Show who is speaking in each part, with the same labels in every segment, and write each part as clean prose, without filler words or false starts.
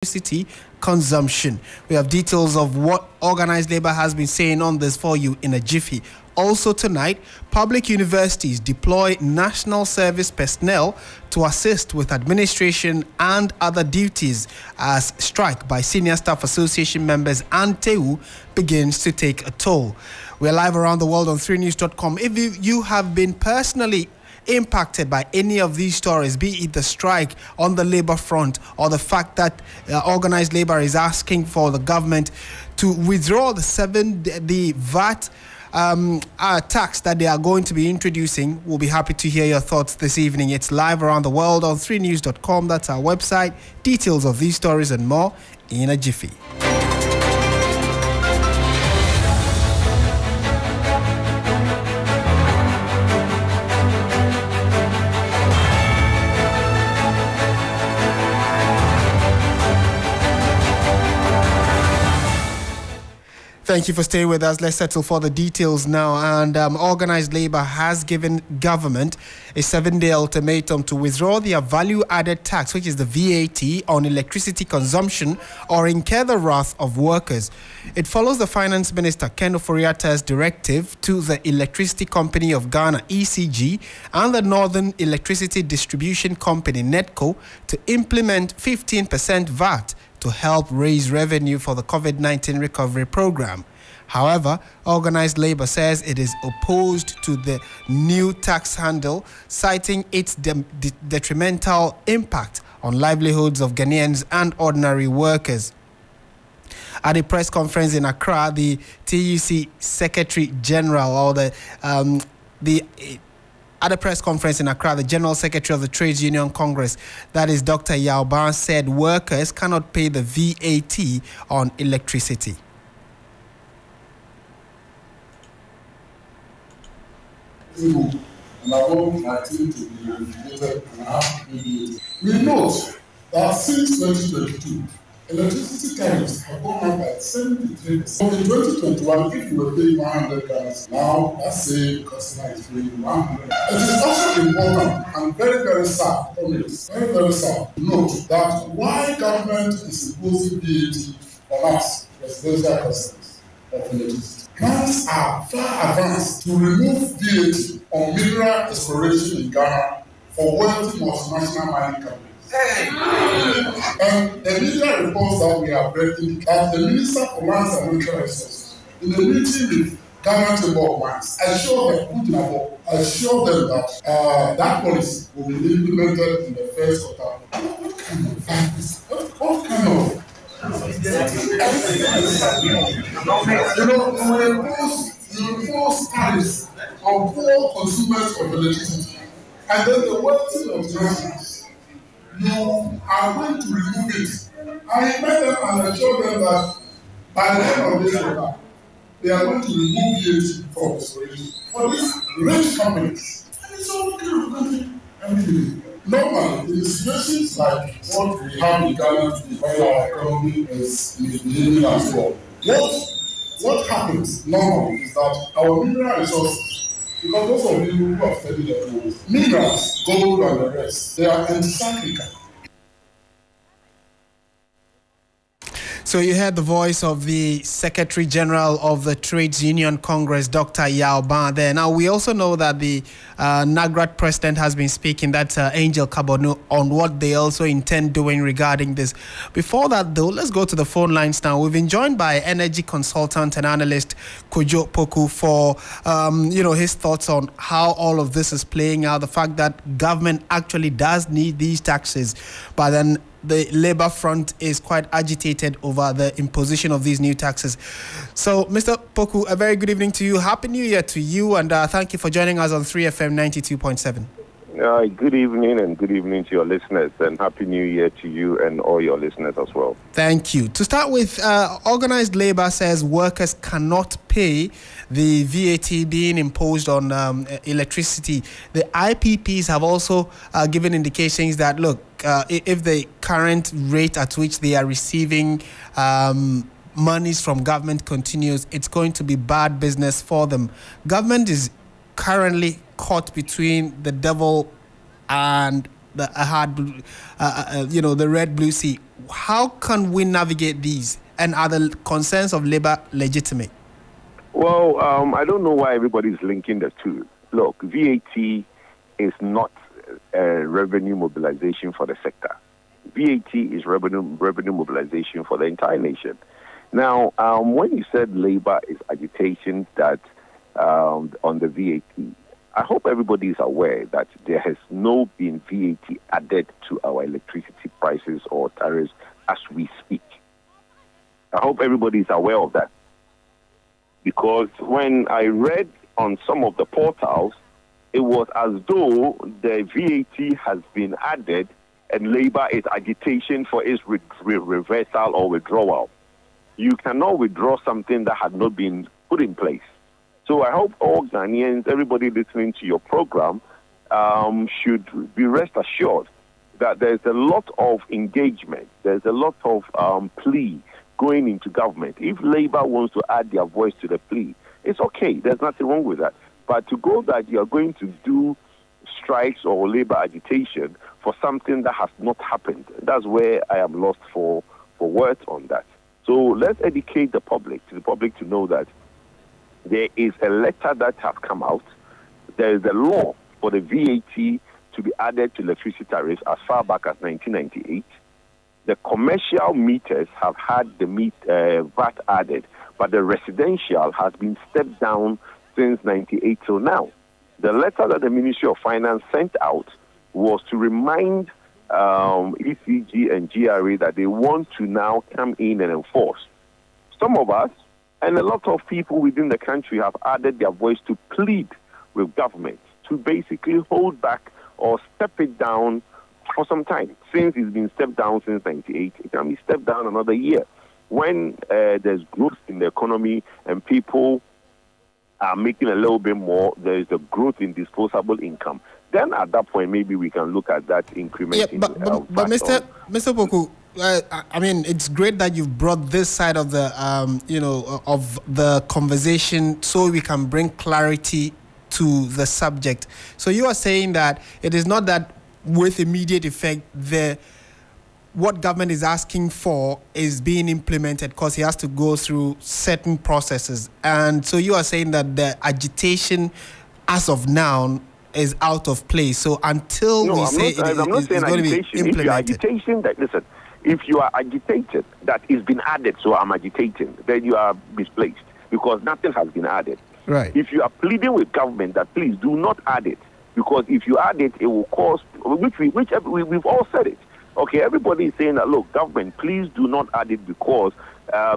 Speaker 1: electricity consumption. We have details of what organized labor has been saying on this for you in a jiffy. Also tonight, public universities deploy national service personnel to assist with administration and other duties as strike by Senior Staff Association members and TEU begins to take a toll. We're live around the world on 3news.com. If you have been personally impacted by any of these stories, be it the strike on the labor front or the fact that organized labor is asking for the government to withdraw the VAT tax that they are going to be introducing, we'll be happy to hear your thoughts this evening. It's live around the world on 3news.com. That's our website. Details of these stories and more in a jiffy. Thank you for staying with us. Let's settle for the details now. And organized labor has given government a 7-day ultimatum to withdraw their value-added tax, which is the VAT, on electricity consumption or incur the wrath of workers. It follows the Finance Minister Ken Ofori-Attah's directive to the Electricity Company of Ghana, ECG, and the Northern Electricity Distribution Company, NEDCO, to implement 15% VAT to help raise revenue for the COVID-19 recovery program. However, organized labor says it is opposed to the new tax handle, citing its detrimental impact on livelihoods of Ghanaians and ordinary workers. At a press conference in Accra, the TUC Secretary General, at a press conference in Accra, the General Secretary of the Trades Union Congress, that is Dr. Yao Ban, said workers cannot pay the VAT on electricity.
Speaker 2: We note that since 2022, electricity tariffs have gone up by 73%. So in 2021, if you were paying 100 dollars, now that same customer is paying 100. It is also important and very, very sad, very sad to note that why government is imposing VAT on us, residential customers of electricity. Plans are far advanced to remove VAT on mineral exploration in Ghana for wealthy multinational mining companies. And the media reports that we have read that the Minister for Mines and Natural Resources, in a meeting with Ghana Chamber of Mines, assured them that that policy will be implemented in the first quarter. What kind of you impose tariffs on poor consumers of electricity, and then the wealthy multinationals, you are going to remove it. I invite them and assure them that by the end of this year, they are going to remove VAT from exploration for these rich companies. And it's all okay. I mean, normally, in situations like what we have in Ghana today, where our economy is misbehaving as well, what happens normally is that our mineral resources, because those of you who have studied the tools, minerals, gold and the rest, they are anti-cyclical.
Speaker 1: So you heard the voice of the Secretary General of the Trades Union Congress, Dr. Yao Ban there. Now, we also know that the NAGRAT president has been speaking, that's Angel Kabonu, on what they also intend doing regarding this. Before that, though, let's go to the phone lines now. We've been joined by energy consultant and analyst Kojo Poku for, his thoughts on how all of this is playing out, the fact that government actually does need these taxes, but then the labor front is quite agitated over the imposition of these new taxes. So, Mr. Poku, a very good evening to you. Happy New Year to you, and thank you for joining us on 3FM 92.7.
Speaker 3: Good evening, and good evening to your listeners, and Happy New Year to you and all your listeners as well.
Speaker 1: Thank you. To start with, organized labor says workers cannot pay the VAT being imposed on electricity. The IPPs have also given indications that, look, if the current rate at which they are receiving monies from government continues, it's going to be bad business for them. Government is currently caught between the devil and the red blue sea. How can we navigate these? And are the concerns of labor legitimate?
Speaker 3: Well, I don't know why everybody is linking the two. Look, VAT is not revenue mobilization for the sector. VAT is revenue mobilization for the entire nation. Now, when you said labor is agitation that on the VAT, I hope everybody is aware that there has no been VAT added to our electricity prices or tariffs as we speak. I hope everybody is aware of that. Because when I read on some of the portals, it was as though the VAT has been added and labor is agitation for its reversal or withdrawal. You cannot withdraw something that had not been put in place. So I hope all Ghanaians, everybody listening to your program, should be rest assured that there's a lot of engagement, there's a lot of plea going into government. If Labour wants to add their voice to the plea, it's okay. There's nothing wrong with that. But to go that you're going to do strikes or Labour agitation for something that has not happened, that's where I am lost for words on that. So let's educate the public to know that there is a letter that has come out. There is a law for the VAT to be added to electricity tariffs as far back as 1998. The commercial meters have had the VAT added, but the residential has been stepped down since 98 till now. The letter that the Ministry of Finance sent out was to remind ECG and GRA that they want to now come in and enforce. Some of us and a lot of people within the country have added their voice to plead with government to basically hold back or step it down for some time. Since it's been stepped down since 98, it can be stepped down another year. When there's growth in the economy and people are making a little bit more, there is a growth in disposable income. Then at that point, maybe we can look at that increment.
Speaker 1: Yeah, but Mr. Poku, I mean, it's great that you've brought this side of the, of the conversation so we can bring clarity to the subject. So you are saying that it is not that with immediate effect, what government is asking for is being implemented because he has to go through certain processes. And so you are saying that the agitation as of now is out of place. So until
Speaker 3: no,
Speaker 1: we
Speaker 3: I'm
Speaker 1: say
Speaker 3: not, it's going to be implemented. If you are agitated, that is been added, so I'm agitating, then you are misplaced because nothing has been added.
Speaker 1: Right.
Speaker 3: If you are pleading with government that please do not add it, because if you add it, it will cause, we've all said it. Okay, everybody is saying that, look, government, please do not add it because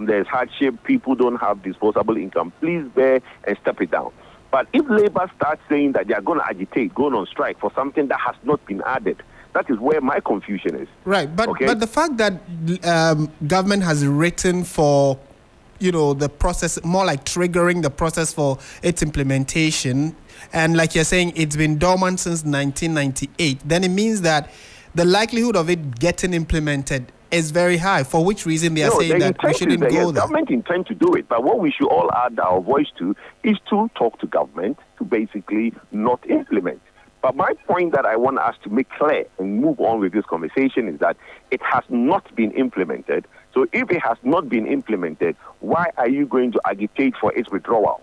Speaker 3: there's hardship, people don't have disposable income. Please bear and step it down. But if Labour starts saying that they are going to agitate, going on strike for something that has not been added, that is where my confusion is.
Speaker 1: Right, but the fact that government has written for, the process, more like triggering the process for its implementation, and like you're saying, it's been dormant since 1998, then it means that the likelihood of it getting implemented is very high, for which reason they are saying that we shouldn't go there.
Speaker 3: Government intend to do it, but what we should all add our voice to is to talk to government to basically not implement. But my point that I want us to make clear and move on with this conversation is that it has not been implemented. So if it has not been implemented, why are you going to agitate for its withdrawal?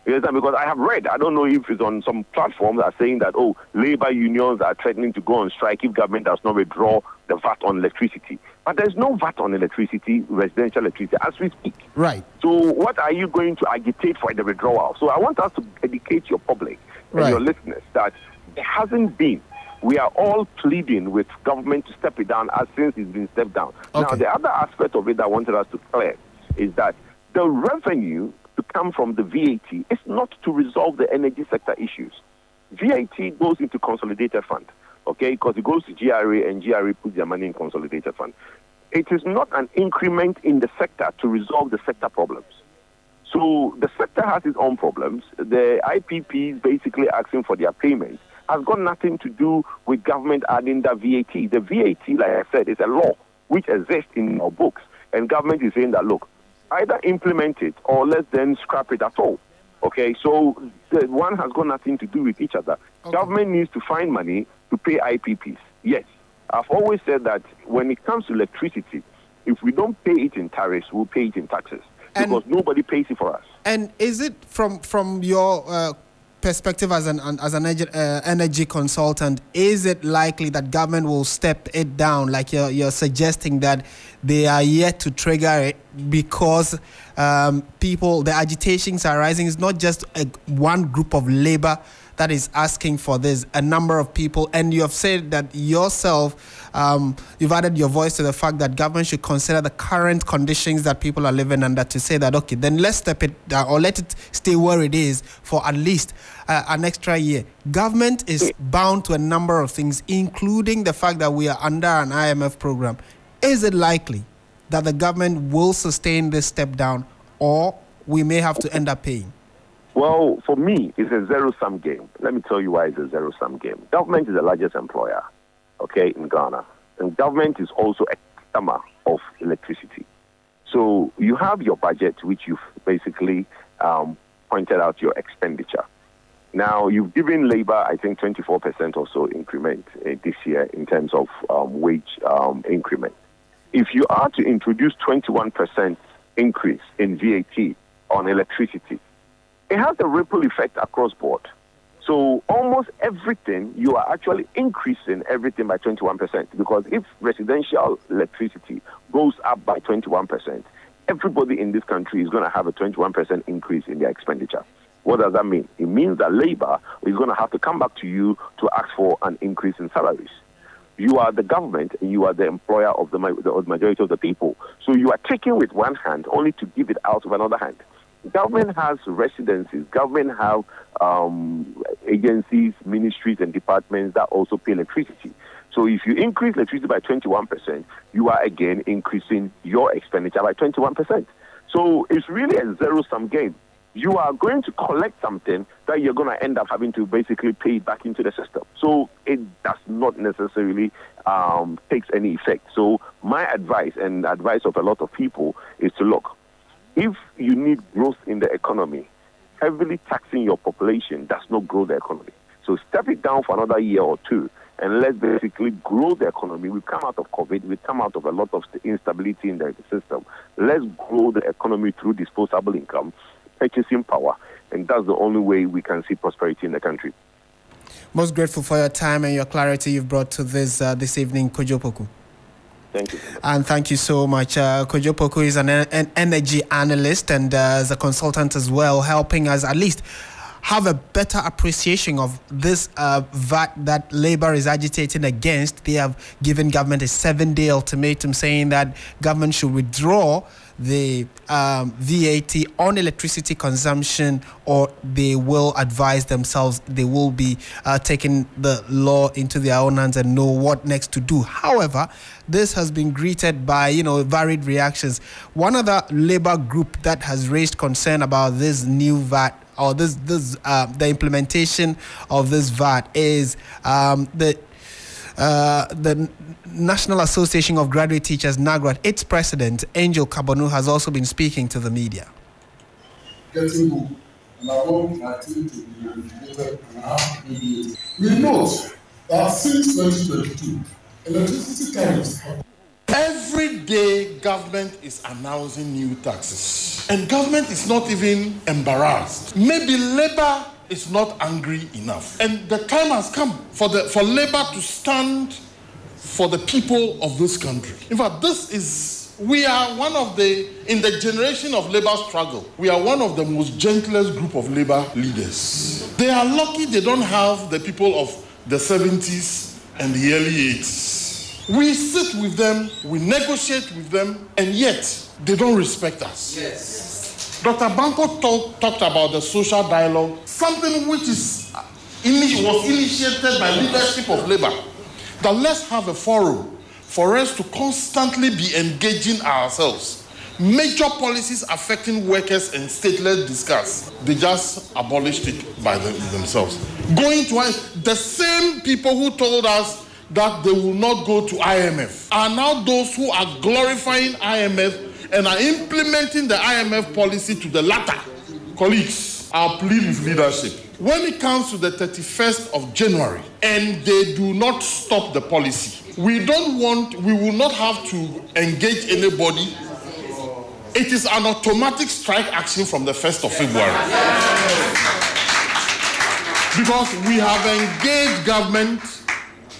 Speaker 3: Because I have read, I don't know if it's on some platform that are saying that, labor unions are threatening to go on strike if government does not withdraw the VAT on electricity. But there's no VAT on electricity, residential electricity, as we speak.
Speaker 1: Right.
Speaker 3: So what are you going to agitate for the withdrawal? So I want us to educate your public and your listeners that there hasn't been. We are all pleading with government to step it down as since it's been stepped down. Okay. Now, the other aspect of it that I wanted us to clear is that the revenue to come from the VAT is not to resolve the energy sector issues. VAT goes into consolidated fund, okay, because it goes to GRA and GRA puts their money in consolidated fund. It is not an increment in the sector to resolve the sector problems. So the sector has its own problems. The IPPs basically asking for their payment has got nothing to do with government adding the VAT. The VAT, like I said, is a law which exists in our books. And government is saying that, look, either implement it or let's then scrap it at all. Okay, so the one has got nothing to do with each other. Okay. Government needs to find money to pay IPPs. Yes. I've always said that when it comes to electricity, if we don't pay it in tariffs, we'll pay it in taxes. Because nobody pays it for us. And
Speaker 1: is it from your perspective as an energy consultant, is it likely that government will step it down, like you're suggesting that they are yet to trigger it because the agitations are rising? It's not just one group of labor that is asking for this, a number of people, and you have said that yourself, you've added your voice to the fact that government should consider the current conditions that people are living under to say that, okay, then let's step it down or let it stay where it is for at least an extra year. Government is bound to a number of things, including the fact that we are under an IMF program. Is it likely that the government will sustain this step down, or we may have to end up paying?
Speaker 3: Well, for me, it's a zero-sum game. Let me tell you why it's a zero-sum game. Government is the largest employer, okay, in Ghana. And government is also a customer of electricity. So you have your budget, which you've basically pointed out your expenditure. Now, you've given labor, I think, 24% or so increment this year in terms of wage increment. If you are to introduce 21% increase in VAT on electricity, it has a ripple effect across board. So almost everything, you are actually increasing everything by 21%, because if residential electricity goes up by 21%, everybody in this country is going to have a 21% increase in their expenditure. What does that mean? It means that labor is going to have to come back to you to ask for an increase in salaries. You are the government and you are the employer of the majority of the people. So you are taking with one hand only to give it out with another hand. Government has residencies. Government have agencies, ministries, and departments that also pay electricity. So if you increase electricity by 21%, you are again increasing your expenditure by 21%. So it's really a zero-sum game. You are going to collect something that you're going to end up having to basically pay back into the system. So it does not necessarily take any effect. So my advice and the advice of a lot of people is to look, if you need growth in the economy, heavily taxing your population does not grow the economy. So step it down for another year or two, and let's basically grow the economy. We've come out of COVID. We've come out of a lot of instability in the system. Let's grow the economy through disposable income, purchasing power, and that's the only way we can see prosperity in the country.
Speaker 1: Most grateful for your time and your clarity you've brought to this evening, Kojo Poku.
Speaker 3: Thank you.
Speaker 1: And thank you so much. Kojo Poku is an energy analyst and is a consultant as well, helping us at least have a better appreciation of this VAT that Labour is agitating against. They have given government a 7-day ultimatum saying that government should withdraw the VAT on electricity consumption, or they will advise themselves. They will be taking the law into their own hands and know what next to do. However, this has been greeted by varied reactions. One other Labour group that has raised concern about this new VAT, or the implementation of this VAT, is the National Association of Graduate Teachers, NAGRAT. Its president, Angel Kabonu, has also been speaking to the media.
Speaker 2: Getting home, and I want my team to be motivated and have immediate. We note that since 2022, electricity tariffs have.
Speaker 4: Every day, government is announcing new taxes, and government is not even embarrassed. Maybe Labour is not angry enough, and the time has come for Labour to stand for the people of this country. In fact, we are one of in the generation of Labour struggle, we are one of the most gentlest group of Labour leaders. They are lucky they don't have the people of the 70s and the early 80s. We sit with them, we negotiate with them, and yet they don't respect us. Yes. Dr. Banko talked about the social dialogue, something which was initiated by leadership of Labour, that let's have a forum for us to constantly be engaging ourselves. Major policies affecting workers and state, let's discuss. They just abolished it by themselves. Going to the same people who told us that they will not go to IMF are now those who are glorifying IMF and are implementing the IMF policy to the latter. Colleagues, our plea with leadership, When it comes to the 31st of January and they do not stop the policy, we will not have to engage anybody. It is an automatic strike action from the 1st of February. Because we have engaged government,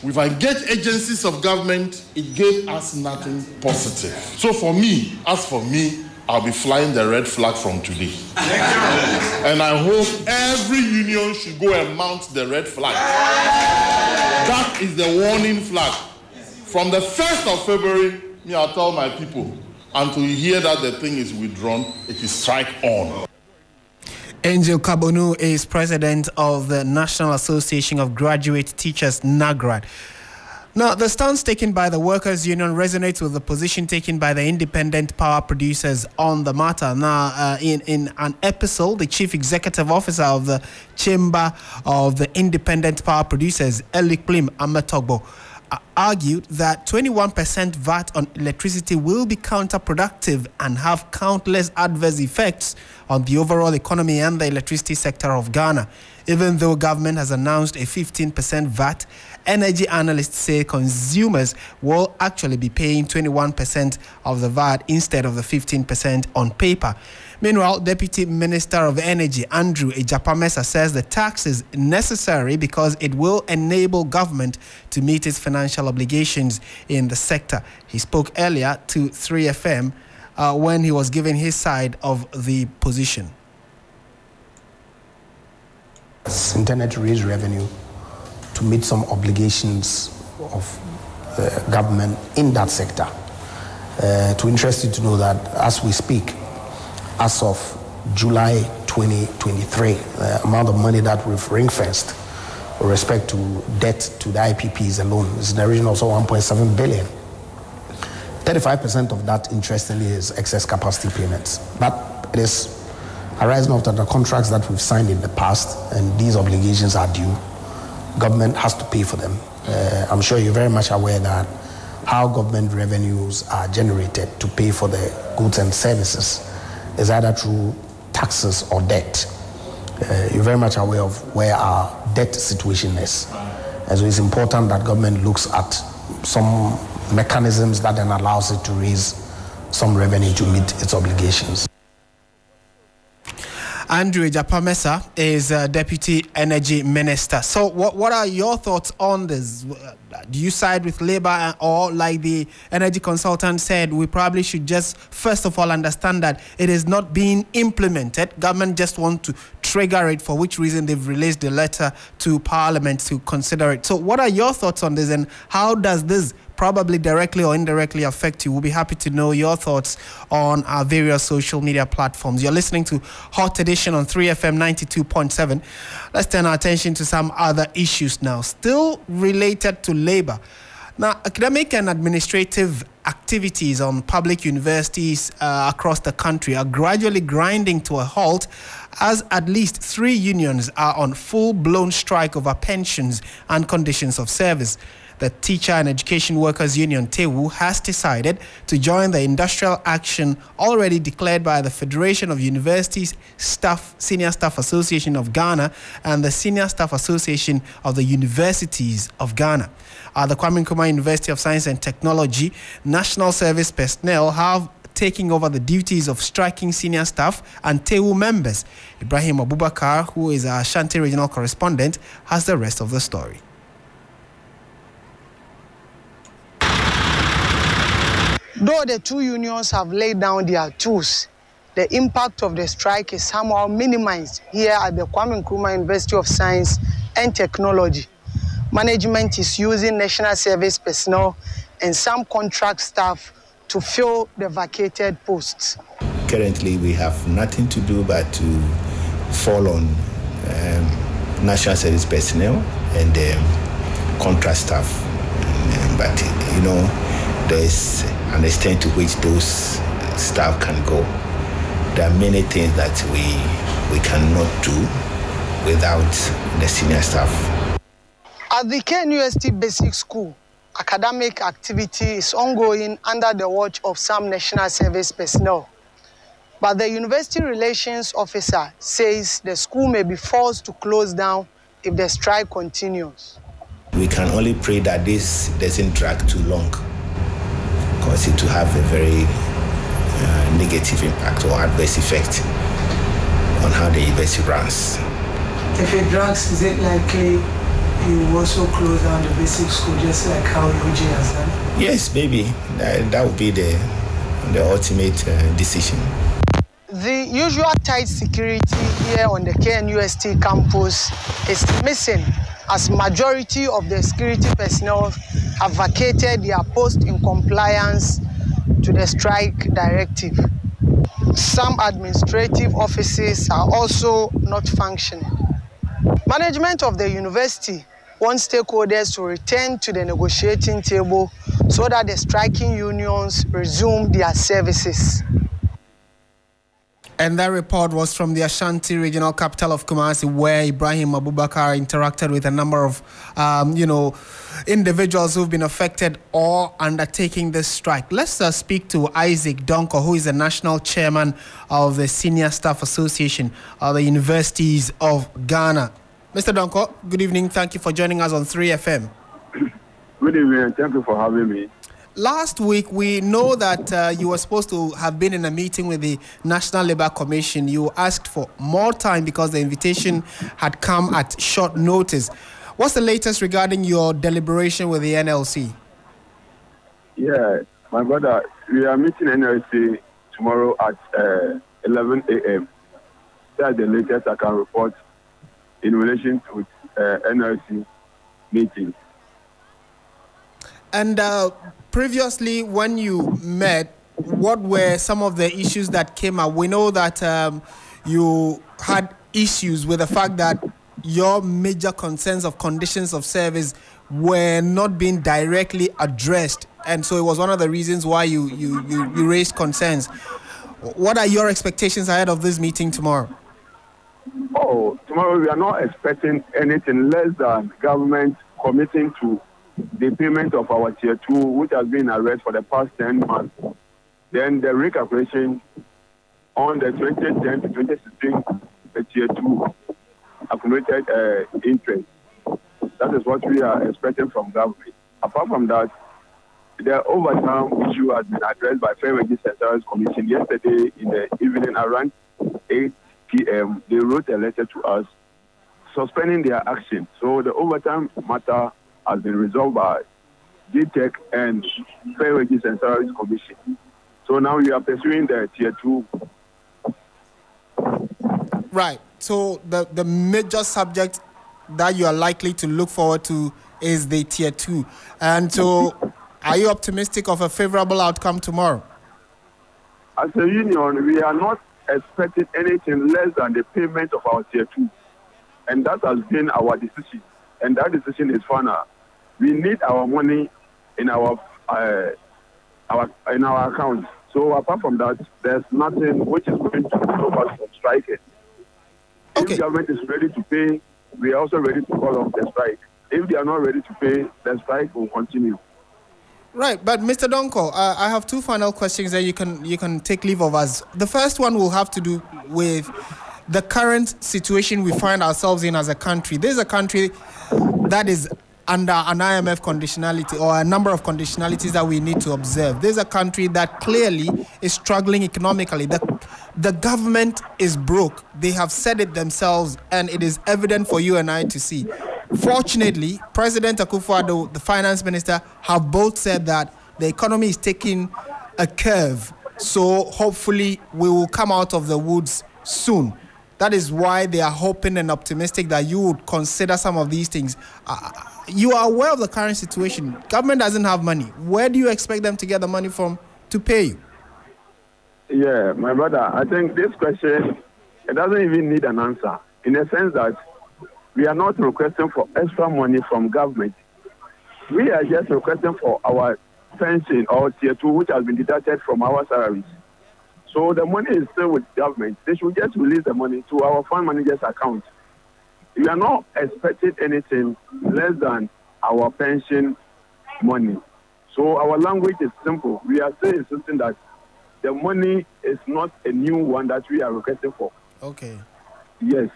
Speaker 4: we've engaged agencies of government, it gave us nothing positive. So for me, I'll be flying the red flag from today. And I hope every union should go and mount the red flag. That is the warning flag. From the 1st of February, I'll tell my people, until you hear that the thing is withdrawn, it is strike on.
Speaker 1: Angel Kabonu is president of the National Association of Graduate Teachers, NAGRAT. Now, the stance taken by the Workers' Union resonates with the position taken by the independent power producers on the matter. Now, in an episode, the Chief Executive Officer of the Chamber of the Independent Power Producers, Elikplim Amatogbo, argued that 21% VAT on electricity will be counterproductive and have countless adverse effects on the overall economy and the electricity sector of Ghana. Even though government has announced a 15% VAT, energy analysts say consumers will actually be paying 21% of the VAT instead of the 15% on paper. Meanwhile, Deputy Minister of Energy, Andrew Ejapamesa, says the tax is necessary because it will enable government to meet its financial obligations in the sector. He spoke earlier to 3FM when he was giving his side of the position.
Speaker 5: It's intended to raise revenue to meet some obligations of government in that sector. To interest you to know that as we speak, as of July 2023, the amount of money that we've ring-fenced with respect to debt to the IPPs alone is in the region of 1.7 billion. 35% of that, interestingly, is excess capacity payments. But it is arising after the contracts that we've signed in the past, and these obligations are due. Government has to pay for them. I'm sure you're very much aware that how government revenues are generated to pay for the goods and services is either through taxes or debt. You're very much aware of where our debt situation is. And so it's important that government looks at some mechanisms that then allows it to raise some revenue to meet its obligations.
Speaker 1: Andrew Ejapamesa is Deputy Energy Minister. So what are your thoughts on this? Do you side with Labour, or like the energy consultant said, we probably should just first of all understand that it is not being implemented? Government just want to trigger it, for which reason they've released the letter to Parliament to consider it. So what are your thoughts on this, and how does this probably directly or indirectly affect you? We'll be happy to know your thoughts on our various social media platforms. You're listening to Hot Edition on 3FM 92.7. Let's turn our attention to some other issues now, still related to labor. Now, academic and administrative activities on public universities across the country are gradually grinding to a halt, as at least 3 unions are on full-blown strike over pensions and conditions of service. The Teacher and Education Workers Union, TEWU, has decided to join the industrial action already declared by the Federation of Universities Senior Staff Association of Ghana and the Senior Staff Association of the Universities of Ghana. At the Kwame Nkrumah University of Science and Technology, national service personnel have taken over the duties of striking senior staff and TEWU members. Ibrahim Abubakar, who is our Ashanti regional correspondent, has the rest of the story.
Speaker 6: Though the 2 unions have laid down their tools, the impact of the strike is somehow minimized here at the Kwame Nkrumah University of Science and Technology. Management is using national service personnel and some contract staff to fill the vacated posts.
Speaker 7: Currently, we have nothing to do but to fall on national service personnel and contract staff. But, you know, there's an extent to which those staff can go. There are many things that we cannot do without the senior staff.
Speaker 6: At the KNUST Basic School, academic activity is ongoing under the watch of some national service personnel. But the university relations officer says the school may be forced to close down if the strike continues.
Speaker 7: We can only pray that this doesn't drag too long, because it will have a very negative impact or adverse effect on how the university runs.
Speaker 6: If it drags, is it likely you will also close down the basic school, just like how UG has done?
Speaker 7: Yes, maybe. That would be the ultimate decision.
Speaker 6: The usual tight security here on the KNUST campus is missing, as majority of the security personnel have vacated their post in compliance to the strike directive. Some administrative offices are also not functioning. Management of the university wants stakeholders to return to the negotiating table so that the striking unions resume their services.
Speaker 1: And that report was from the Ashanti regional capital of Kumasi, where Ibrahim Abubakar interacted with a number of, individuals who've been affected or undertaking this strike. Let's speak to Isaac Donko, who is the national chairman of the Senior Staff Association of the Universities of Ghana. Mr. Donko, good evening. Thank you for joining us on 3FM.
Speaker 3: Good evening. Thank you for having me.
Speaker 1: Last week, we know that you were supposed to have been in a meeting with the National Labour Commission. You asked for more time because the invitation had come at short notice. What's the latest regarding your deliberation with the NLC?
Speaker 3: Yeah, my brother, we are meeting NLC tomorrow at 11 a.m. That's the latest I can report in relation to NLC meeting.
Speaker 1: And previously, when you met, what were some of the issues that came up? We know that you had issues with the fact that your major concerns of conditions of service were not being directly addressed. And so it was one of the reasons why you raised concerns. What are your expectations ahead of this meeting tomorrow?
Speaker 3: Oh, tomorrow we are not expecting anything less than government committing to the payment of our Tier 2, which has been arrest for the past 10 months. Then the recalculation on the 2010 to 2016, the Tier 2 accumulated interest. That is what we are expecting from government. Apart from that, the overtime issue has been addressed by Fair Wages and Salaries Commission yesterday in the evening around 8 p.m. They wrote a letter to us suspending their action. So the overtime matter has been resolved by GTEC and Fair Wages and Salaries Commission. So now we are pursuing the Tier 2.
Speaker 1: Right. So the major subject that you are likely to look forward to is the Tier 2. And so are you optimistic of a favorable outcome tomorrow?
Speaker 3: As a union, we are not expecting anything less than the payment of our Tier 2. And that has been our decision. And that decision is final. We need our money in our account. So apart from that, there's nothing which is going to stop us from striking.
Speaker 1: Okay.
Speaker 3: If the government is ready to pay, we are also ready to call off the strike. If they are not ready to pay, the strike will continue.
Speaker 1: Right, but Mr. Donko, I have two final questions that you can take leave of us. The first one will have to do with the current situation we find ourselves in as a country. This is a country that is under an IMF conditionality or a number of conditionalities that we need to observe. This is a country that clearly is struggling economically. The government is broke. They have said it themselves, and it is evident for you and I to see. Fortunately, President Akufo-Addo, the finance minister, have both said that the economy is taking a curve. So hopefully we will come out of the woods soon. That is why they are hoping and optimistic that you would consider some of these things. You are aware of the current situation. Government doesn't have money. Where do you expect them to get the money from to pay you?
Speaker 3: Yeah, my brother, I think this question, it doesn't even need an answer, in the sense that we are not requesting for extra money from government. We are just requesting for our pension or Tier 2, which has been deducted from our salaries. So the money is still with government. They should just release the money to our fund manager's account. We are not expecting anything less than our pension money. So our language is simple. We are still insisting that the money is not a new one that we are requesting for.
Speaker 1: Okay.
Speaker 3: Yes.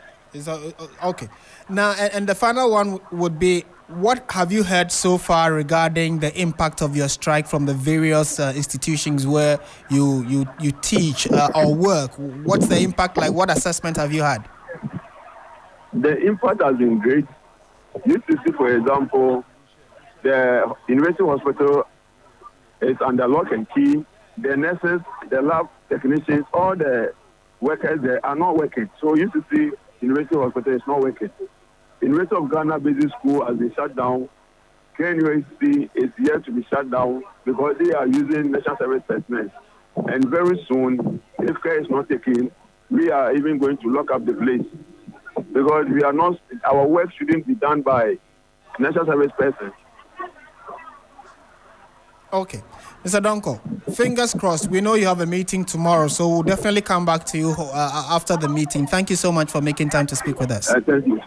Speaker 1: Okay. Now, and the final one would be, what have you heard so far regarding the impact of your strike from the various institutions where you teach or work? What's the impact like? What assessment have you had?
Speaker 3: The impact has been great. You see, for example, the university hospital is under lock and key. The nurses, the lab technicians, all the workers there are not working. So you see, university hospital is not working. University of Ghana Basic School has been shut down. KNUST is yet to be shut down because they are using national service personnel. And very soon, if care is not taken, we are even going to lock up the place. Because we are not, our work shouldn't be done by national service persons.
Speaker 1: Okay. Mr. Donko, fingers crossed. We know you have a meeting tomorrow, so we'll definitely come back to you after the meeting. Thank you so much for making time to speak with us.
Speaker 3: Thank you.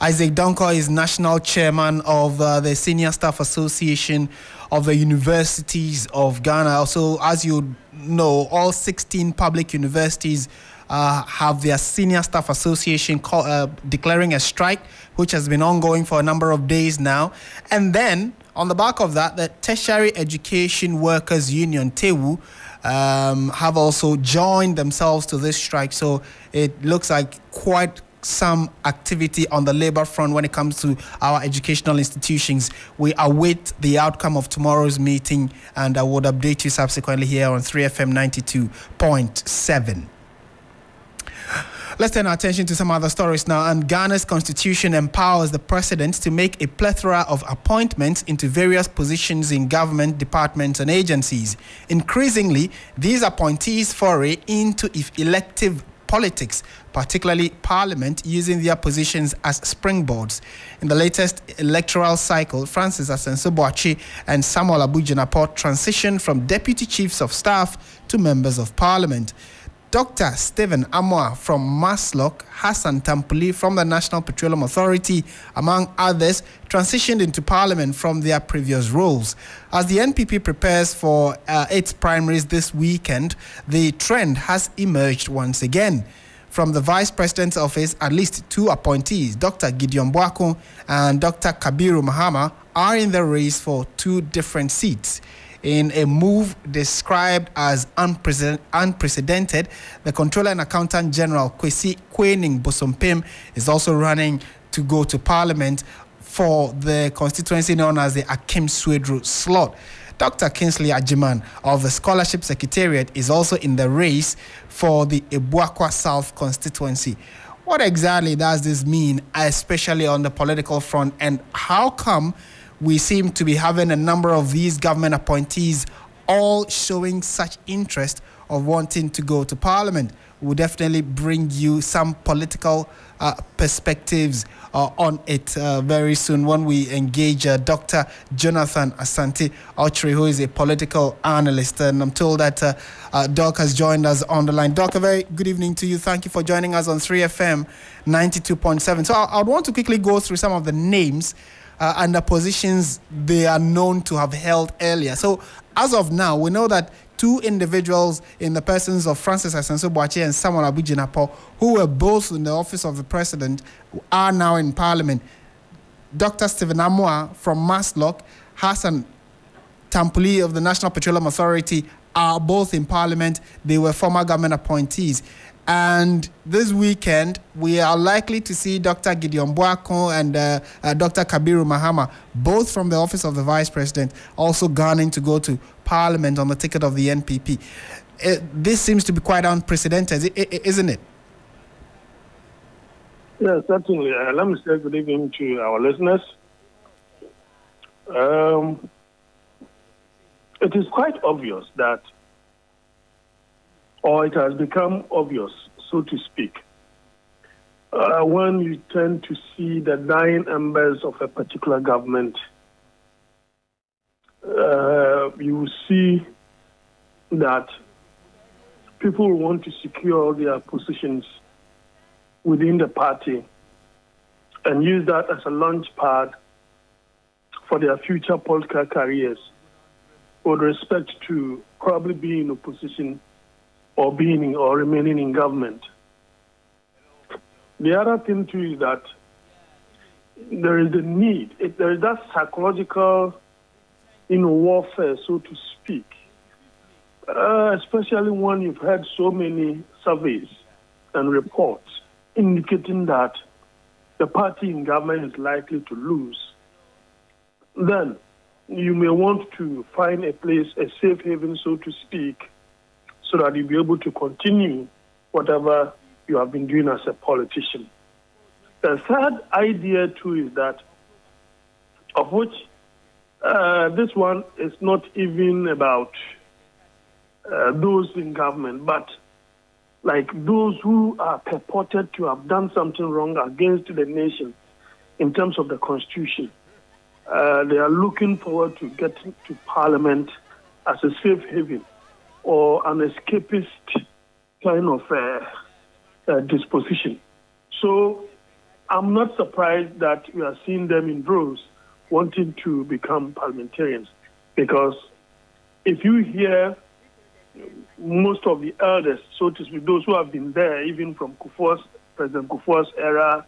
Speaker 1: Isaac Donko is national chairman of the Senior Staff Association of the Universities of Ghana. So, as you know, all 16 public universities have their Senior Staff Association declaring a strike, which has been ongoing for a number of days now. And then, on the back of that, the Tertiary Education Workers Union, TEWU, have also joined themselves to this strike. So it looks like quite some activity on the labor front when it comes to our educational institutions. We await the outcome of tomorrow's meeting, and I would update you subsequently here on 3FM 92.7. Let's turn our attention to some other stories now. And Ghana's constitution empowers the president to make a plethora of appointments into various positions in government departments and agencies. Increasingly, these appointees foray into elective politics, particularly parliament, using their positions as springboards. In the latest electoral cycle, Francis Asenso-Boakye and Samuel Abu-Jinapor transitioned from deputy chiefs of staff to members of parliament. Dr. Stephen Amoah from Maslock, Hassan Tampuli from the National Petroleum Authority, among others, transitioned into parliament from their previous roles. As the NPP prepares for its primaries this weekend, the trend has emerged once again. From the Vice President's office, at least two appointees, Dr. Gideon Boakun and Dr. Kabiru Mahama, are in the race for two different seats. In a move described as unprecedented, the Controller and Accountant General Kwesi Kwening Bosompem is also running to go to Parliament for the constituency known as the Akim Swedru slot. Dr. Kingsley Ajiman of the Scholarship Secretariat is also in the race for the Ebuakwa South constituency. What exactly does this mean, especially on the political front, and how come we seem to be having a number of these government appointees all showing such interest of wanting to go to Parliament? We'll definitely bring you some political perspectives on it very soon when we engage Dr. Jonathan Asante Ochre, who is a political analyst. And I'm told that Doc has joined us on the line. Doc, a very good evening to you. Thank you for joining us on 3FM 92.7. So I would want to quickly go through some of the names and the positions they are known to have held earlier. So as of now, we know that two individuals in the persons of Francis Asenso-Boakye and Samuel Abu-Jinapor, who were both in the office of the president, are now in Parliament. Dr. Stephen Amoah from Maslock, Hassan Tampuli of the National Petroleum Authority are both in Parliament. They were former government appointees. And this weekend, we are likely to see Dr. Gideon Boakun and Dr. Kabiru Mahama, both from the office of the Vice President, also gunning to go to Parliament on the ticket of the NPP. This seems to be quite unprecedented, isn't it?
Speaker 8: Yes, certainly. Let me say good evening to our listeners. It is quite obvious that, or it has become obvious, so to speak, when you tend to see the dying embers of a particular government, you see that people want to secure their positions within the party and use that as a launch pad for their future political careers with respect to probably be in opposition or remaining in government. The other thing too is that there is the need, there is that psychological, warfare, so to speak, especially when you've had so many surveys and reports indicating that the party in government is likely to lose. Then you may want to find a place, a safe haven, so to speak, so that you'll be able to continue whatever you have been doing as a politician. The third idea, too, is that, of which this one is not even about those in government, but like those who are purported to have done something wrong against the nation in terms of the Constitution. They are looking forward to getting to Parliament as a safe haven or an escapist kind of disposition. So I'm not surprised that we are seeing them in droves wanting to become parliamentarians, because if you hear most of the elders, so to speak, those who have been there, even from President Kufuor's era,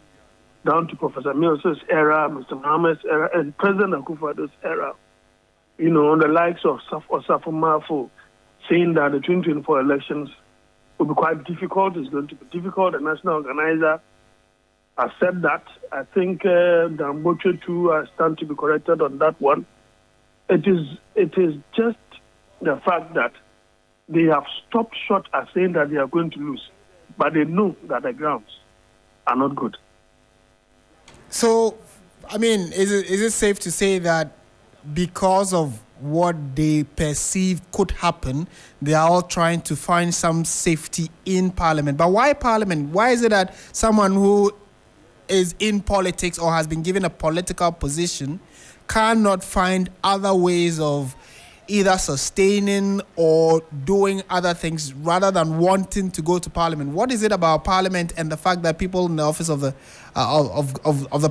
Speaker 8: down to Professor Mills's era, Mr. Mohammed's era, and President Akufo-Addo's era, the likes of Osafo Mafo, saying that the 2024 elections will be quite difficult, it's going to be difficult. The national organizer has said that. I think Damboche too has stand to be corrected on that one. It is just the fact that they have stopped short at saying that they are going to lose, but they know that the grounds are not good.
Speaker 1: So, I mean, is it safe to say that because of what they perceive could happen, they are all trying to find some safety in Parliament? But why Parliament? Why is it that someone who is in politics or has been given a political position cannot find other ways of either sustaining or doing other things rather than wanting to go to Parliament? What is it about Parliament and the fact that people in the office of the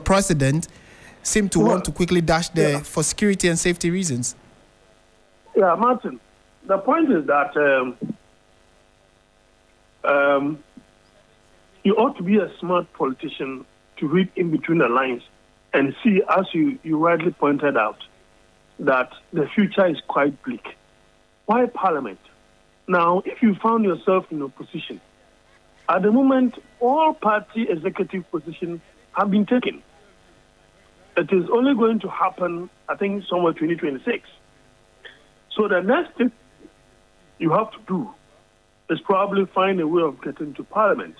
Speaker 1: president seem to want to quickly dash there for security and safety reasons?
Speaker 8: Yeah, Martin, the point is that you ought to be a smart politician to read in between the lines and see, as you rightly pointed out, that the future is quite bleak. Why Parliament? Now, if you found yourself in opposition, at the moment, all party executive positions have been taken. It is only going to happen, I think, somewhere 2026. So the next thing you have to do is probably find a way of getting to Parliament.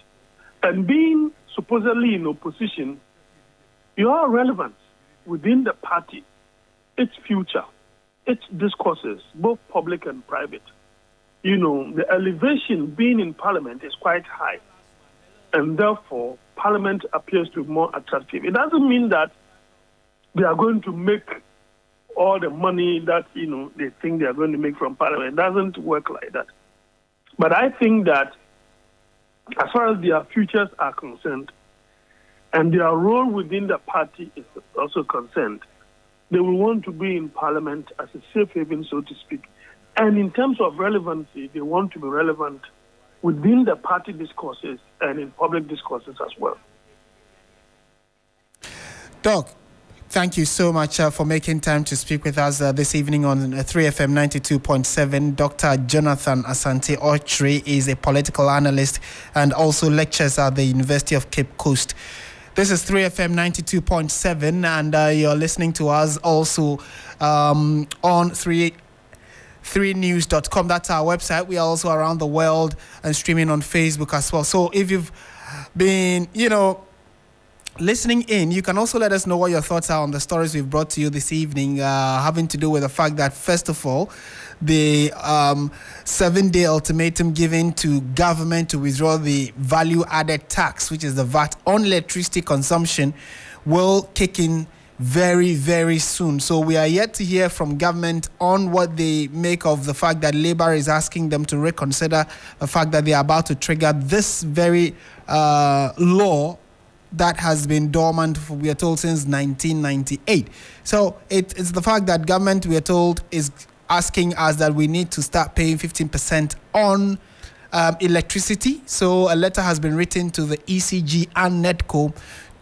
Speaker 8: And being supposedly in opposition, your relevance within the party, its future, its discourses, both public and private, the elevation being in Parliament is quite high. And therefore, Parliament appears to be more attractive. It doesn't mean that they are going to make all the money that, they think they are going to make from Parliament. It doesn't work like that. But I think that as far as their futures are concerned and their role within the party is also concerned, they will want to be in Parliament as a safe haven, so to speak. And in terms of relevancy, they want to be relevant within the party discourses and in public discourses as well.
Speaker 1: Doc, thank you so much for making time to speak with us this evening on 3FM 92.7. Dr. Jonathan Asante Ochre is a political analyst and also lectures at the University of Cape Coast. This is 3FM 92.7, and you're listening to us also on 3news.com. That's our website. We are also around the world and streaming on Facebook as well. So if you've been, listening in, you can also let us know what your thoughts are on the stories we've brought to you this evening, having to do with the fact that, first of all, the 7-day ultimatum given to government to withdraw the value-added tax, which is the VAT on electricity consumption, will kick in very, very soon. So we are yet to hear from government on what they make of the fact that Labour is asking them to reconsider the fact that they are about to trigger this very law that has been dormant, we are told, since 1998. So it's the fact that government, we are told, is asking us that we need to start paying 15% on electricity. So a letter has been written to the ECG and NEDCO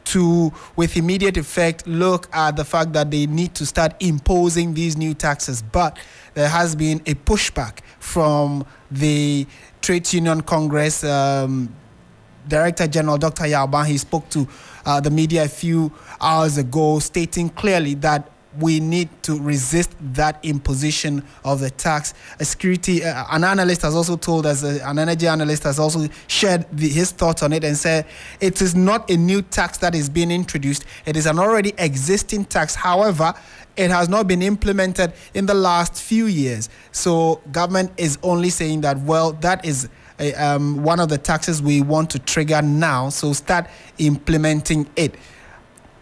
Speaker 1: to, with immediate effect, look at the fact that they need to start imposing these new taxes. But there has been a pushback from the Trade Union Congress. Director General Dr. Yalban, he spoke to the media a few hours ago, stating clearly that we need to resist that imposition of the tax. An analyst has also told us, an energy analyst has also shared his thoughts on it and said it is not a new tax that is being introduced. It is an already existing tax. However, it has not been implemented in the last few years. So government is only saying that, well, that is one of the taxes we want to trigger now. So start implementing it.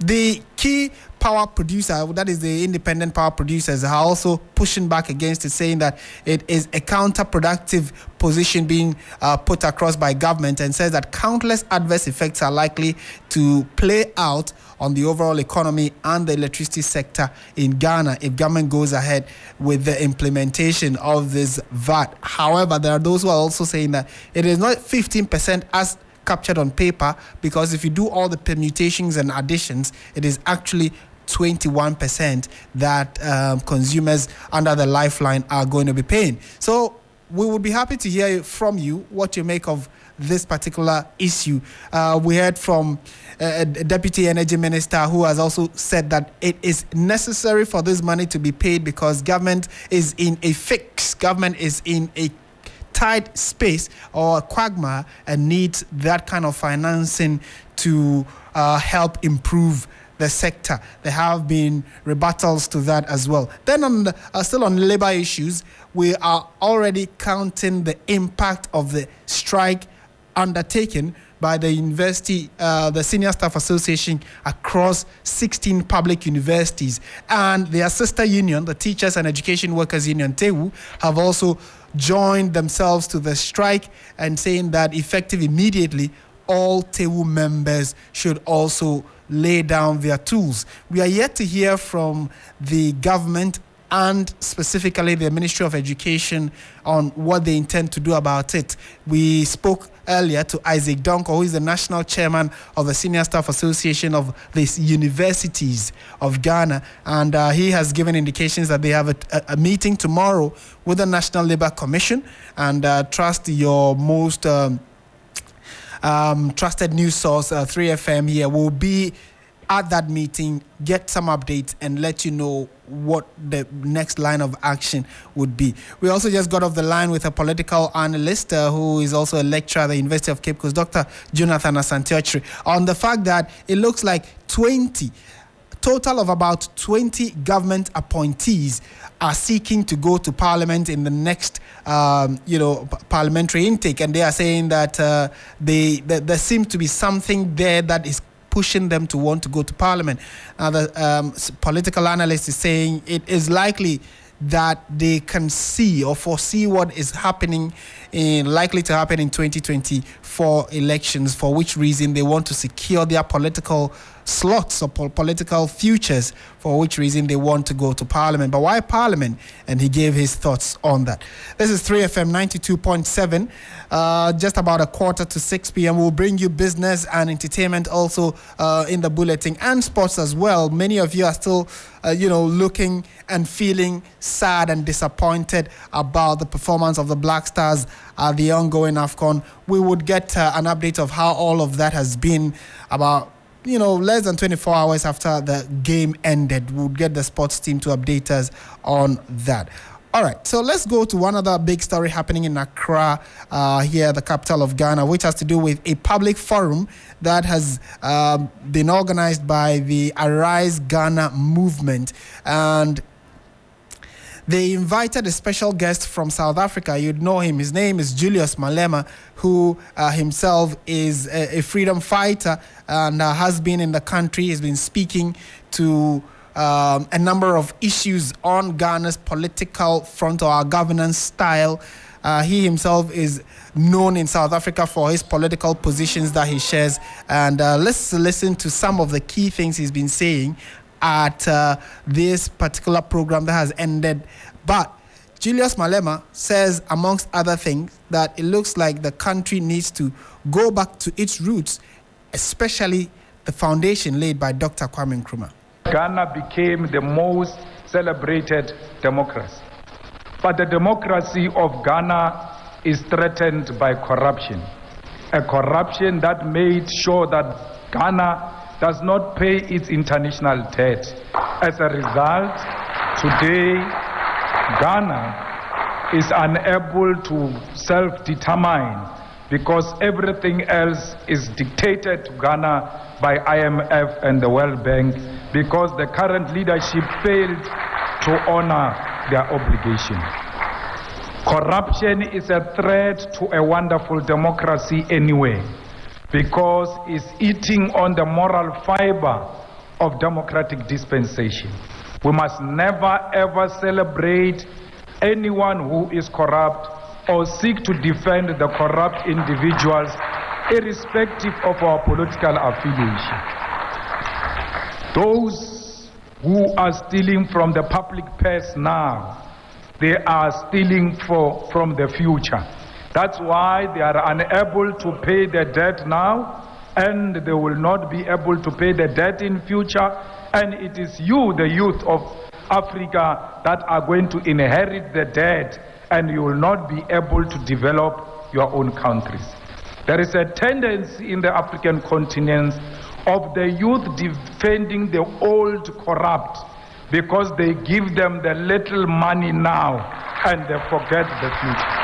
Speaker 1: The key power producer, that is the independent power producers, are also pushing back against it, saying that it is a counterproductive position being put across by government, and says that countless adverse effects are likely to play out on the overall economy and the electricity sector in Ghana if government goes ahead with the implementation of this VAT. However, there are those who are also saying that it is not 15% as captured on paper, because if you do all the permutations and additions, it is actually 21% that consumers under the lifeline are going to be paying. So we would be happy to hear from you what you make of this particular issue. We heard from a Deputy Energy Minister who has also said that it is necessary for this money to be paid because government is in a fix. Government is in a tight space or a quagmire and needs that kind of financing to help improve the sector. There have been rebuttals to that as well. Then still on labor issues, we are already counting the impact of the strike undertaken by the university, the Senior Staff Association across 16 public universities. And their sister union, the Teachers and Education Workers Union, TEU, have also joined themselves to the strike and saying that effective immediately, all TEU members should also lay down their tools. We are yet to hear from the government and specifically the Ministry of Education on what they intend to do about it. We spoke earlier to Isaac Donko, who is the national chairman of the Senior Staff Association of the Universities of Ghana, and he has given indications that they have a meeting tomorrow with the National Labour Commission, and trust your most trusted news source, 3FM here, will be at that meeting, get some updates and let you know what the next line of action would be. We also just got off the line with a political analyst who is also a lecturer at the University of Cape Coast, Dr. Jonathan Asante, on the fact that it looks like total of about 20 government appointees are seeking to go to Parliament in the next, parliamentary intake, and they are saying that there seems to be something there that is pushing them to want to go to Parliament. The political analyst is saying it is likely that they can see or foresee what is happening, likely to happen in 2024 elections, for which reason they want to secure their political slots or political futures, for which reason they want to go to Parliament. But why Parliament? And he gave his thoughts on that. This is 3FM 92.7, just about 5:45 p.m. We'll bring you business and entertainment also in the bulletin, and sports as well. Many of you are still, looking and feeling sad and disappointed about the performance of the Black Stars at the ongoing AFCON. We would get an update of how all of that has been about less than 24 hours after the game ended. We'll get the sports team to update us on that. All right, so let's go to one other big story happening in Accra, here, the capital of Ghana, which has to do with a public forum that has been organized by the Arise Ghana movement. And they invited a special guest from South Africa. You'd know him. His name is Julius Malema, who himself is a freedom fighter and has been in the country. He's been speaking to a number of issues on Ghana's political front or our governance style. He himself is known in South Africa for his political positions that he shares. And let's listen to some of the key things he's been saying at this particular program that has ended. But Julius Malema says, amongst other things, that it looks like the country needs to go back to its roots, especially the foundation laid by Dr. Kwame Nkrumah.
Speaker 9: Ghana became the most celebrated democracy. But the democracy of Ghana is threatened by corruption. A corruption that made sure that Ghana does not pay its international debt. As a result, today, Ghana is unable to self-determine because everything else is dictated to Ghana by IMF and the World Bank because the current leadership failed to honor their obligation. Corruption is a threat to a wonderful democracy anyway because it's eating on the moral fiber of democratic dispensation. We must never ever celebrate anyone who is corrupt or seek to defend the corrupt individuals irrespective of our political affiliation. Those who are stealing from the public purse now, they are stealing from the future. That's why they are unable to pay their debt now, and they will not be able to pay the debt in future. And it is you, the youth of Africa, that are going to inherit the debt, and you will not be able to develop your own countries. There is a tendency in the African continent of the youth defending the old corrupt because they give them the little money now and they forget the future.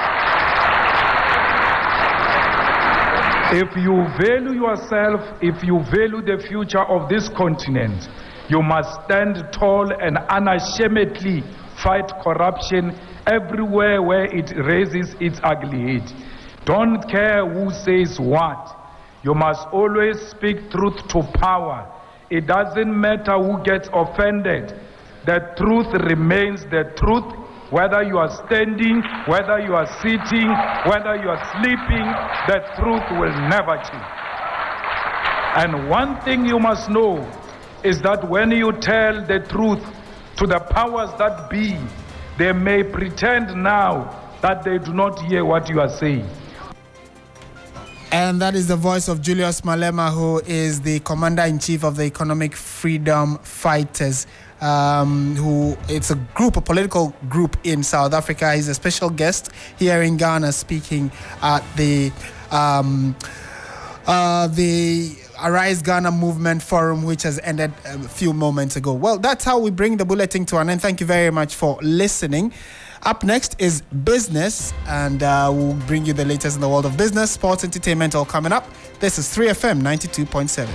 Speaker 9: If you value yourself, if you value the future of this continent, you must stand tall and unashamedly fight corruption everywhere where it raises its ugly head. Don't care who says what. You must always speak truth to power. It doesn't matter who gets offended. The truth remains the truth, whether you are standing, whether you are sitting, whether you are sleeping, the truth will never change. And one thing you must know is that when you tell the truth to the powers that be, they may pretend now that they do not hear what you are saying.
Speaker 1: And that is the voice of Julius Malema, who is the Commander-in-Chief of the Economic Freedom Fighters, who it's a group, a political group in South Africa. He's a special guest here in Ghana speaking at the Arise Ghana Movement Forum, which has ended a few moments ago. Well, that's how we bring the bulletin to an end. Thank you very much for listening. Up next is business, and we'll bring you the latest in the world of business, sports, entertainment, all coming up. This is 3FM 92.7.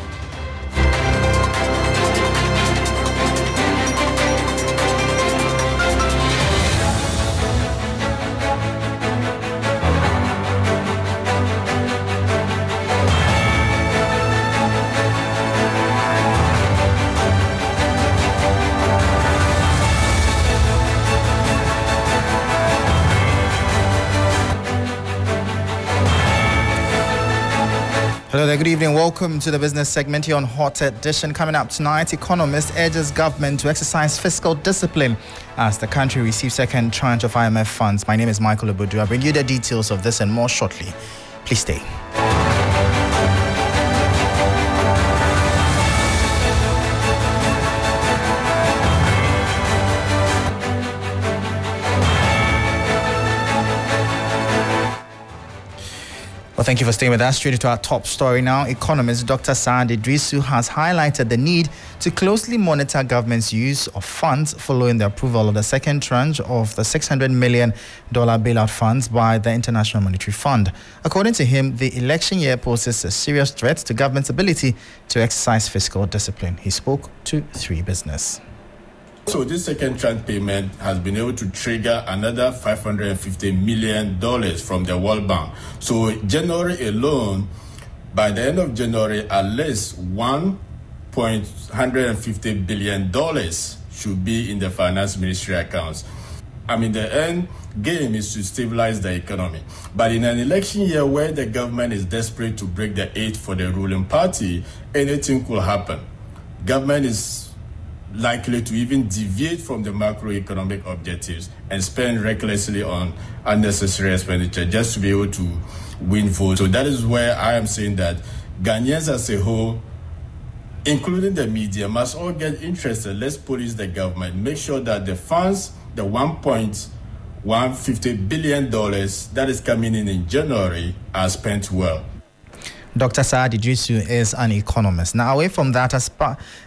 Speaker 10: Hello there, good evening. Welcome to the business segment here on Hot Edition. Coming up tonight, economist urges government to exercise fiscal discipline as the country receives second tranche of IMF funds. My name is Michael Obudu. I'll bring you the details of this and more shortly. Please stay. Well, thank you for staying with us. Straight to our top story now. Economist Dr. Asiedu has highlighted the need to closely monitor government's use of funds following the approval of the second tranche of the $600 million bailout funds by the International Monetary Fund. According to him, the election year poses a serious threat to government's ability to exercise fiscal discipline. He spoke to 3 Business.
Speaker 7: So this second tranche payment has been able to trigger another $550 million from the World Bank. So January alone, by the end of January, at least $1.150 billion should be in the finance ministry accounts. I mean, the end game is to stabilize the economy. But in an election year where the government is desperate to break the 8 for the ruling party, anything could happen. Government is
Speaker 11: likely to even deviate from the macroeconomic objectives and spend recklessly on unnecessary expenditure just to be able to win votes. So that is where I am saying that Ghanaians as a whole, including the media, must all get interested. Let's police the government. Make sure that the funds, the $1.150 billion that is coming in January, are spent well.
Speaker 10: Dr. Asiedu Drisu is an economist. Now, away from that,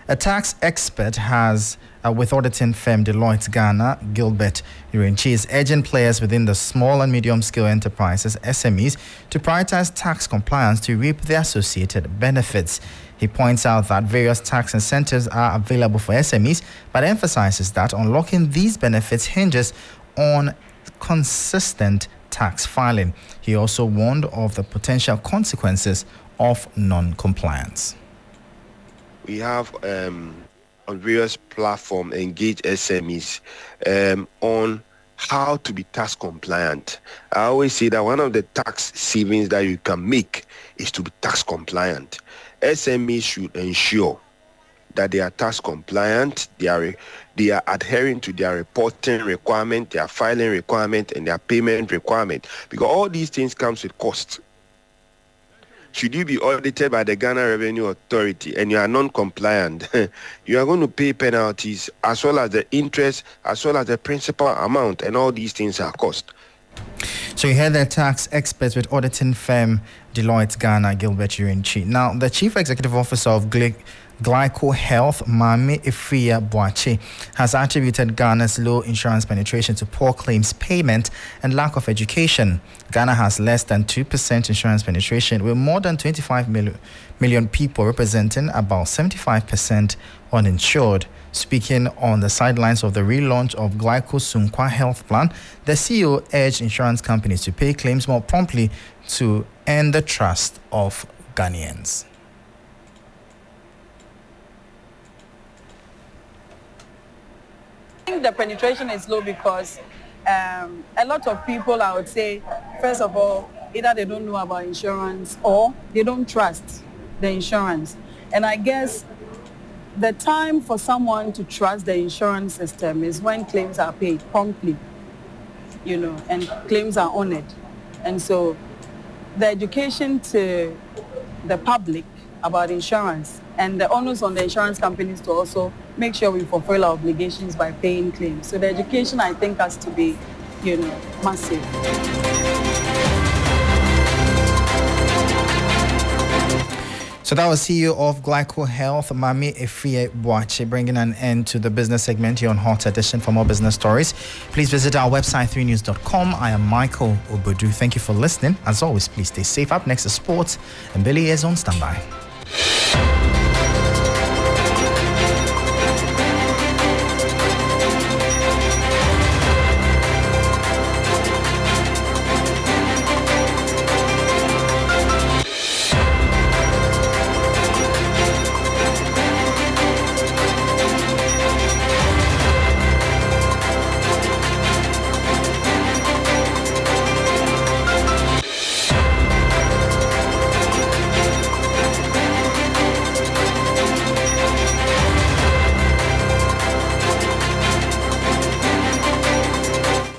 Speaker 10: a tax expert has, with auditing firm Deloitte Ghana, Gilbert Urenchi, is urging players within the small and medium-scale enterprises, SMEs, to prioritize tax compliance to reap the associated benefits. He points out that various tax incentives are available for SMEs, but emphasizes that unlocking these benefits hinges on consistent tax filing. He also warned of the potential consequences of non-compliance.
Speaker 12: We have on various platforms engaged SMEs on how to be tax compliant. I always say that one of the tax savings that you can make is to be tax compliant. SMEs should ensure that they are tax compliant, they are adhering to their reporting requirement, their filing requirement, and their payment requirement. Because all these things comes with cost. Should you be audited by the Ghana Revenue Authority and you are non-compliant, you are going to pay penalties as well as the interest, as well as the principal amount, and all these things are cost.
Speaker 10: So you heard the tax experts with auditing firm Deloitte Ghana, Gilbert Urenchi. Now, the Chief Executive Officer of Glyco Health, Mame Efria Boache, has attributed Ghana's low insurance penetration to poor claims payment and lack of education. Ghana has less than 2% insurance penetration, with more than 25 million people, representing about 75% uninsured. Speaking on the sidelines of the relaunch of Glyco Sunkwa Health Plan, the CEO urged insurance companies to pay claims more promptly to earn the trust of Ghanaians.
Speaker 13: I think the penetration is low because a lot of people, I would say, first of all, either they don't know about insurance or they don't trust the insurance. And I guess the time for someone to trust the insurance system is when claims are paid promptly, and claims are honored. And so the education to the public about insurance and the onus on the insurance companies to also make sure we fulfill our obligations by paying claims. So the education, I think, has to be, massive.
Speaker 10: So that was CEO of Glyco Health, Mame Efria Boache, bringing an end to the business segment here on Hot Edition. For more business stories, please visit our website, 3news.com. I am Michael Obodu. Thank you for listening. As always, please stay safe. Up next is sports, and Billy is on standby.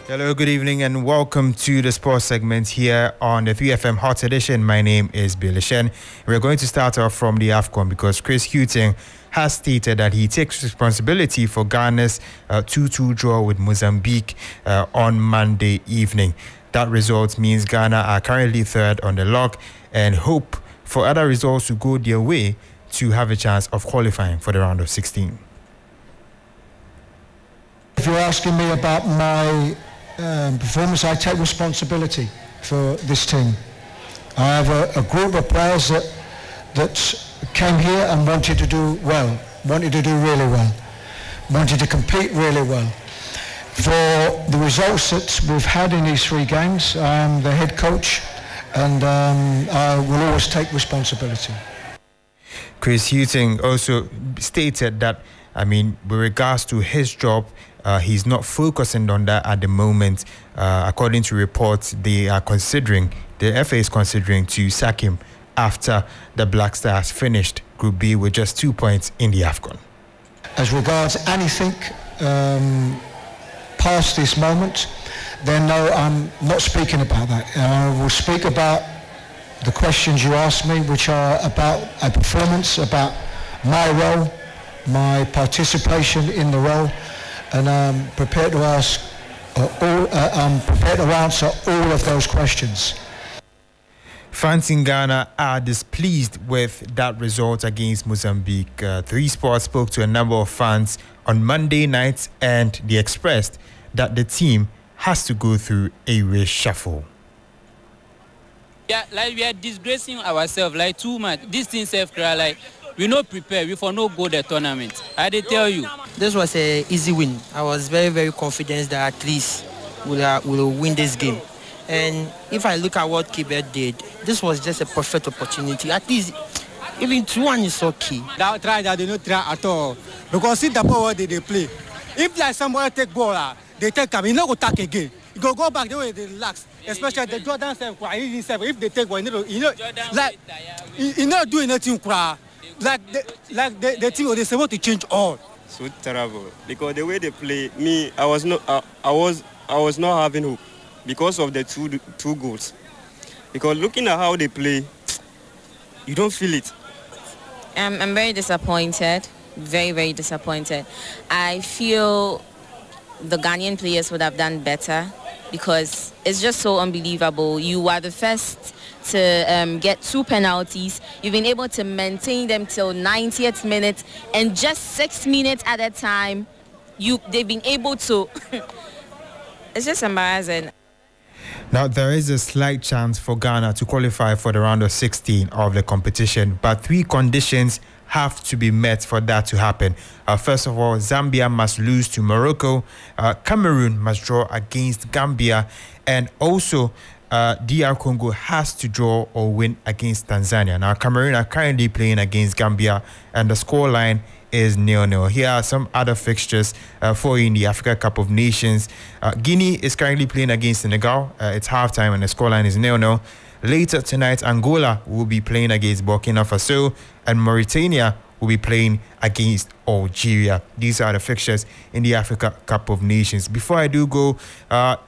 Speaker 1: Hello, good evening, and welcome to the sports segment here on the 3FM Hot Edition. My name is Billy Shen. We're going to start off from the AFCON because Chris Hughton has stated that he takes responsibility for Ghana's 2-2 draw with Mozambique on Monday evening. That result means Ghana are currently third on the log and hope for other results to go their way to have a chance of qualifying for the round of 16.
Speaker 14: If you're asking me about my performance, I take responsibility for this team. I have a group of players that came here and wanted to do well, wanted to do really well, wanted to compete really well. For the results that we've had in these 3 games, I am the head coach and I will always take responsibility.
Speaker 1: Chris Hughton also stated that, with regards to his job, he's not focusing on that at the moment. According to reports, the FA is considering to sack him after the Black Stars finished Group B with just 2 points in the AFCON.
Speaker 14: as regards anything past this moment, then no, I'm not speaking about that. I will speak about the questions you asked me, which are about a performance, about my role, my participation in the role, and I'm prepared to answer all of those questions.
Speaker 1: Fans in Ghana are displeased with that result against Mozambique. 3 Sports spoke to a number of fans on Monday night, and they expressed that the team has to go through a reshuffle.
Speaker 15: Yeah, like we are disgracing ourselves like too much. This thing self-cry, like we not prepare, we for no go the tournament. I did tell you.
Speaker 16: This was an easy win. I was very, very confident that at least we'll win this game. And if I look at what Quebec did, this was just a perfect opportunity. At least, even 2-1 is okay.
Speaker 17: That try that they don't try at all. Because see the ball where they play. If like somebody take ball, they take them, you not go attack again. You go back the way they relax. Especially the Jordan self, if they take one, you know, like you not doing anything. Like the team they supposed to change all.
Speaker 18: So terrible because the way they play, me, I was not having hope. Because of the two goals. Because looking at how they play, you don't feel it.
Speaker 19: I'm very disappointed. Very, very disappointed. I feel the Ghanaian players would have done better because it's just so unbelievable. You are the first to get 2 penalties. You've been able to maintain them till 90th minute, and just 6 minutes at a time, they've been able to. It's just embarrassing.
Speaker 1: Now, there is a slight chance for Ghana to qualify for the round of 16 of the competition, but 3 conditions have to be met for that to happen. First of all, Zambia must lose to Morocco, Cameroon must draw against Gambia, and also DR Congo has to draw or win against Tanzania. Now, Cameroon are currently playing against Gambia, and the scoreline is 0-0. Here are some other fixtures for you in the Africa Cup of Nations. Guinea is currently playing against Senegal. It's halftime and the scoreline is 0-0. Later tonight, Angola will be playing against Burkina Faso, and Mauritania will be playing against Algeria. These are the fixtures in the Africa Cup of Nations. Before I do go,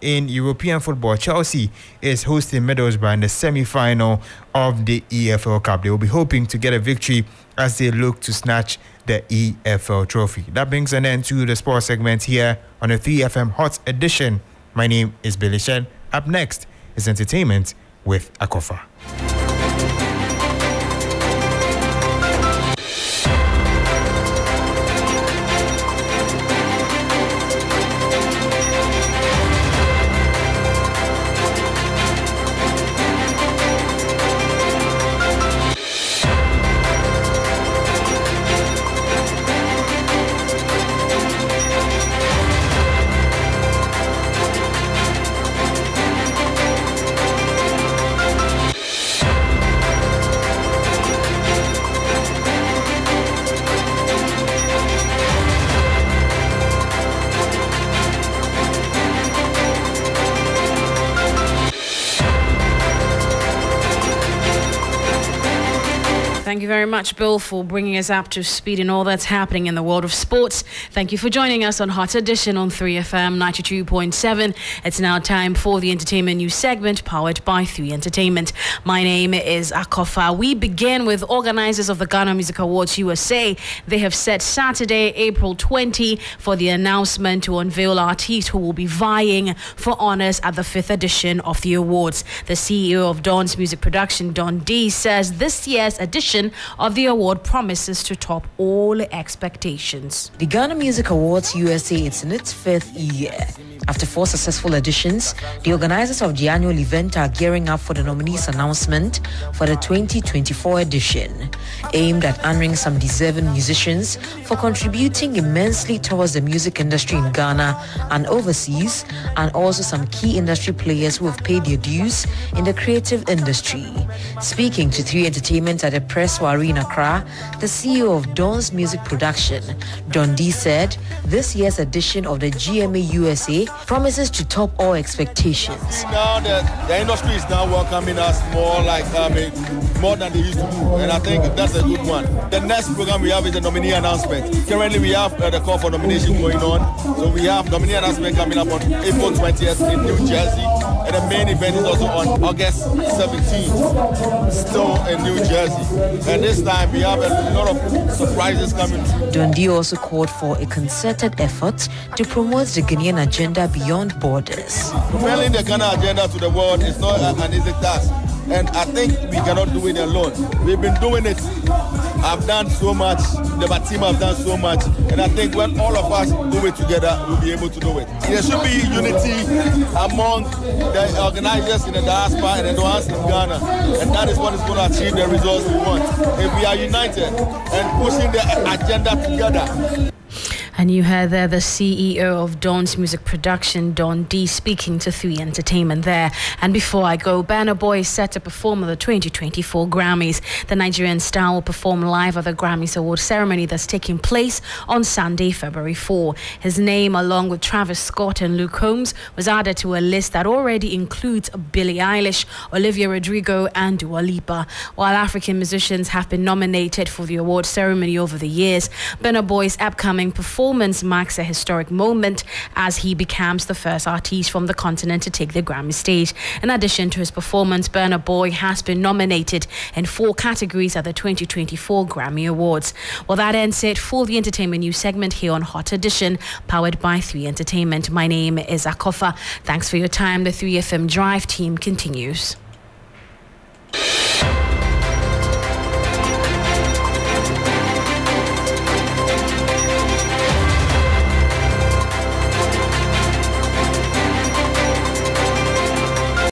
Speaker 1: in European football, Chelsea is hosting Middlesbrough in the semi-final of the EFL Cup. They will be hoping to get a victory as they look to snatch the EFL trophy. That brings an end to the sports segment here on the 3FM Hot Edition. My name is Billy Shen. Up next is entertainment with Akofa.
Speaker 20: Thank you very much, Bill, for bringing us up to speed in all that's happening in the world of sports. Thank you for joining us on Hot Edition on 3FM 92.7. It's now time for the entertainment news segment powered by 3 Entertainment. My name is Akofa. We begin with organizers of the Ghana Music Awards USA. They have set Saturday, April 20 for the announcement to unveil artists who will be vying for honors at the 5th edition of the awards. The CEO of Dawn's Music Production, Dartey, says this year's edition of the award promises to top all expectations.
Speaker 21: The Ghana Music Awards USA is in its 5th year. After 4 successful editions, the organizers of the annual event are gearing up for the nominees announcement for the 2024 edition, aimed at honoring some deserving musicians for contributing immensely towards the music industry in Ghana and overseas, and also some key industry players who have paid their dues in the creative industry. Speaking to 3 Entertainment at the Press Soiree in Accra, the CEO of Dawn's Music Production, Don D, said this year's edition of the GMA USA promises to top all expectations.
Speaker 2: Now the industry is now welcoming us more more than they used to do, and I think that's a good one. The next program we have is the nominee announcement. Currently we have the call for nomination going on, so we have nominee announcement coming up on April 20th in New Jersey, and the main event is also on August 17th, still in New Jersey. And this time we have a lot of surprises coming.
Speaker 21: Dundee also called for a concerted effort to promote the Ghanaian agenda beyond borders.
Speaker 2: Propelling the Ghana agenda to the world is not an easy task, and I think we cannot do it alone. We've been doing it. I've done so much, the team have done so much, and I think when all of us do it together, we'll be able to do it. There should be unity among the organizers in the diaspora and the ones in Ghana, and that is what is going to achieve the results we want. If we are united and pushing the agenda together.
Speaker 20: And you heard there the CEO of Dawn's Music Production, Don D, speaking to 3 Entertainment there. And before I go, Burna Boy is set to perform at the 2024 Grammys. The Nigerian star will perform live at the Grammys Award ceremony that's taking place on Sunday, February 4. His name, along with Travis Scott and Luke Combs, was added to a list that already includes Billie Eilish, Olivia Rodrigo and Dua Lipa. While African musicians have been nominated for the award ceremony over the years, Burna Boy's upcoming performance marks a historic moment as he becomes the first artist from the continent to take the Grammy stage. In addition to his performance, Burna Boy has been nominated in 4 categories at the 2024 Grammy Awards. Well, that ends it for the entertainment news segment here on Hot Edition, powered by 3 Entertainment. My name is Akofa. Thanks for your time. The 3FM Drive team continues.